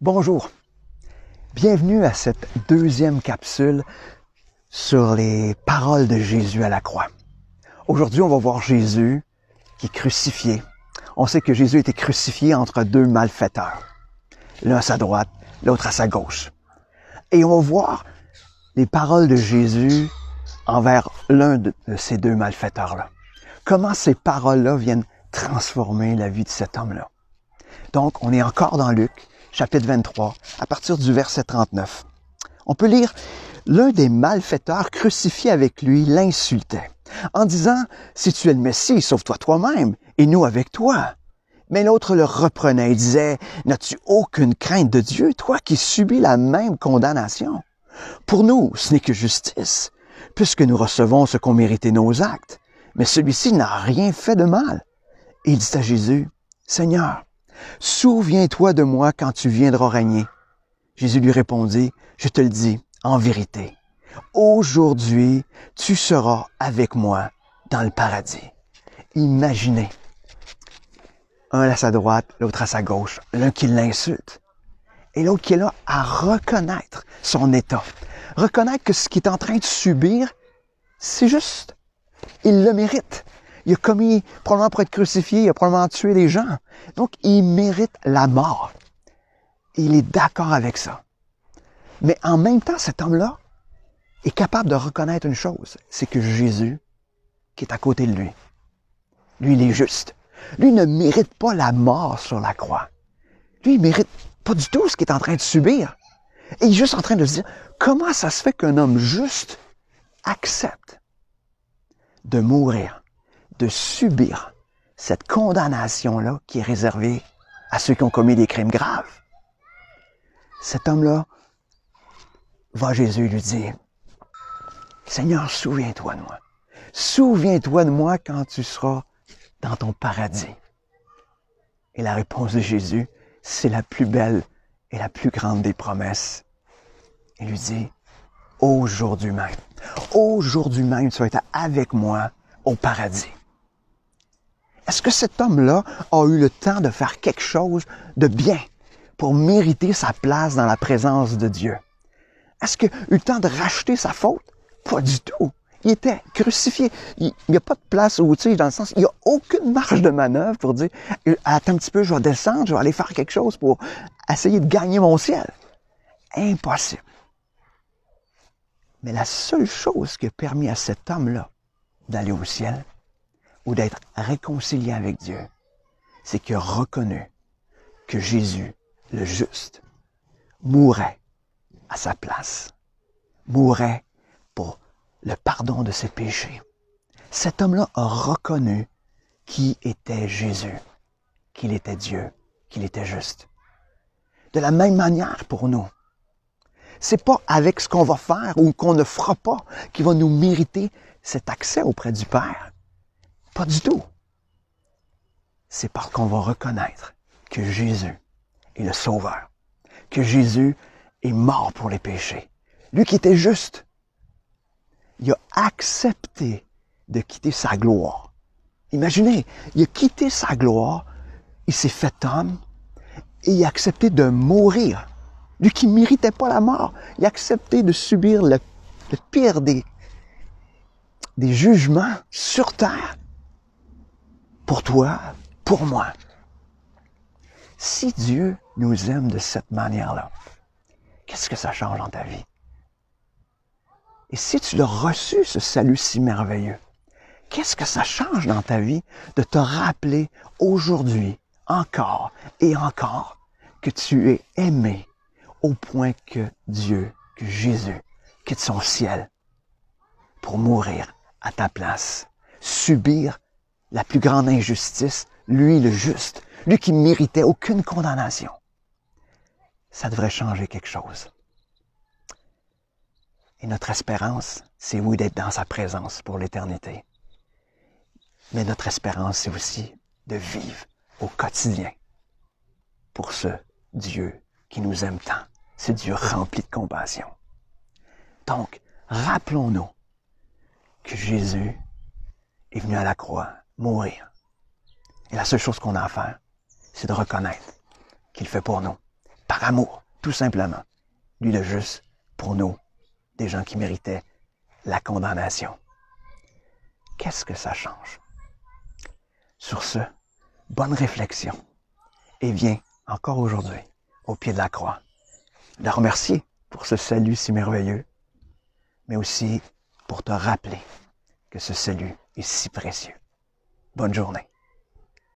Bonjour, bienvenue à cette deuxième capsule sur les paroles de Jésus à la croix. Aujourd'hui, on va voir Jésus qui est crucifié. On sait que Jésus a été crucifié entre deux malfaiteurs, l'un à sa droite, l'autre à sa gauche. Et on va voir les paroles de Jésus envers l'un de ces deux malfaiteurs-là. Comment ces paroles-là viennent transformer la vie de cet homme-là. Donc, on est encore dans Luc, chapitre 23, à partir du verset 39. On peut lire « L'un des malfaiteurs crucifiés avec lui l'insultait, en disant « Si tu es le Messie, sauve-toi toi-même, et nous avec toi. » Mais l'autre le reprenait et disait « N'as-tu aucune crainte de Dieu, toi qui subis la même condamnation? Pour nous, ce n'est que justice, puisque nous recevons ce qu'ont mérité nos actes. Mais celui-ci n'a rien fait de mal. » Et il dit à Jésus « Seigneur, souviens-toi de moi quand tu viendras régner. » Jésus lui répondit, « Je te le dis, en vérité, aujourd'hui, tu seras avec moi dans le paradis. » Imaginez, un à sa droite, l'autre à sa gauche, l'un qui l'insulte, et l'autre qui est là à reconnaître son état. Reconnaître que ce qu'il est en train de subir, c'est juste. Il le mérite. Il a commis, probablement pour être crucifié, il a probablement tué des gens. Donc, il mérite la mort. Et il est d'accord avec ça. Mais en même temps, cet homme-là est capable de reconnaître une chose, c'est que Jésus, qui est à côté de lui, il est juste. Lui ne mérite pas la mort sur la croix. Lui, il mérite pas du tout ce qu'il est en train de subir. Et il est juste en train de se dire, comment ça se fait qu'un homme juste accepte de mourir, de subir cette condamnation-là qui est réservée à ceux qui ont commis des crimes graves. Cet homme-là va à Jésus et lui dire, « Seigneur, souviens-toi de moi. Souviens-toi de moi quand tu seras dans ton paradis. » Et la réponse de Jésus, c'est la plus belle et la plus grande des promesses. Il lui dit, « Aujourd'hui même, tu vas être avec moi au paradis. » Est-ce que cet homme-là a eu le temps de faire quelque chose de bien pour mériter sa place dans la présence de Dieu? Est-ce qu'il a eu le temps de racheter sa faute? Pas du tout. Il était crucifié. Il n'y a pas de place où, tu sais, dans le sens, il n'y a aucune marge de manœuvre pour dire, attends un petit peu, je vais descendre, je vais aller faire quelque chose pour essayer de gagner mon ciel. Impossible. Mais la seule chose qui a permis à cet homme-là d'aller au ciel ou d'être réconcilié avec Dieu, c'est qu'il a reconnu que Jésus, le juste, mourait à sa place, mourait pour le pardon de ses péchés. Cet homme-là a reconnu qui était Jésus, qu'il était Dieu, qu'il était juste. De la même manière pour nous. C'est pas avec ce qu'on va faire ou qu'on ne fera pas qui va nous mériter cet accès auprès du Père. Pas du tout. C'est parce qu'on va reconnaître que Jésus est le Sauveur, que Jésus est mort pour les péchés. Lui qui était juste, il a accepté de quitter sa gloire. Imaginez, il a quitté sa gloire, il s'est fait homme et il a accepté de mourir. Lui qui ne méritait pas la mort, il a accepté de subir le pire des jugements sur terre. Pour toi, pour moi. Si Dieu nous aime de cette manière-là, qu'est-ce que ça change dans ta vie? Et si tu l'as reçu, ce salut si merveilleux, qu'est-ce que ça change dans ta vie de te rappeler aujourd'hui, encore et encore, que tu es aimé au point que Dieu, que Jésus, quitte son ciel pour mourir à ta place, subir la plus grande injustice, lui le juste, lui qui ne méritait aucune condamnation. Ça devrait changer quelque chose. Et notre espérance, c'est oui d'être dans sa présence pour l'éternité. Mais notre espérance, c'est aussi de vivre au quotidien pour ce Dieu qui nous aime tant, ce Dieu rempli de compassion. Donc, rappelons-nous que Jésus est venu à la croix mourir. Et la seule chose qu'on a à faire, c'est de reconnaître qu'il fait pour nous. par amour, tout simplement. Lui le juste pour nous, des gens qui méritaient la condamnation. Qu'est-ce que ça change? Sur ce, bonne réflexion. Et viens, encore aujourd'hui, au pied de la croix, de remercier pour ce salut si merveilleux, mais aussi pour te rappeler que ce salut est si précieux. Bonne journée.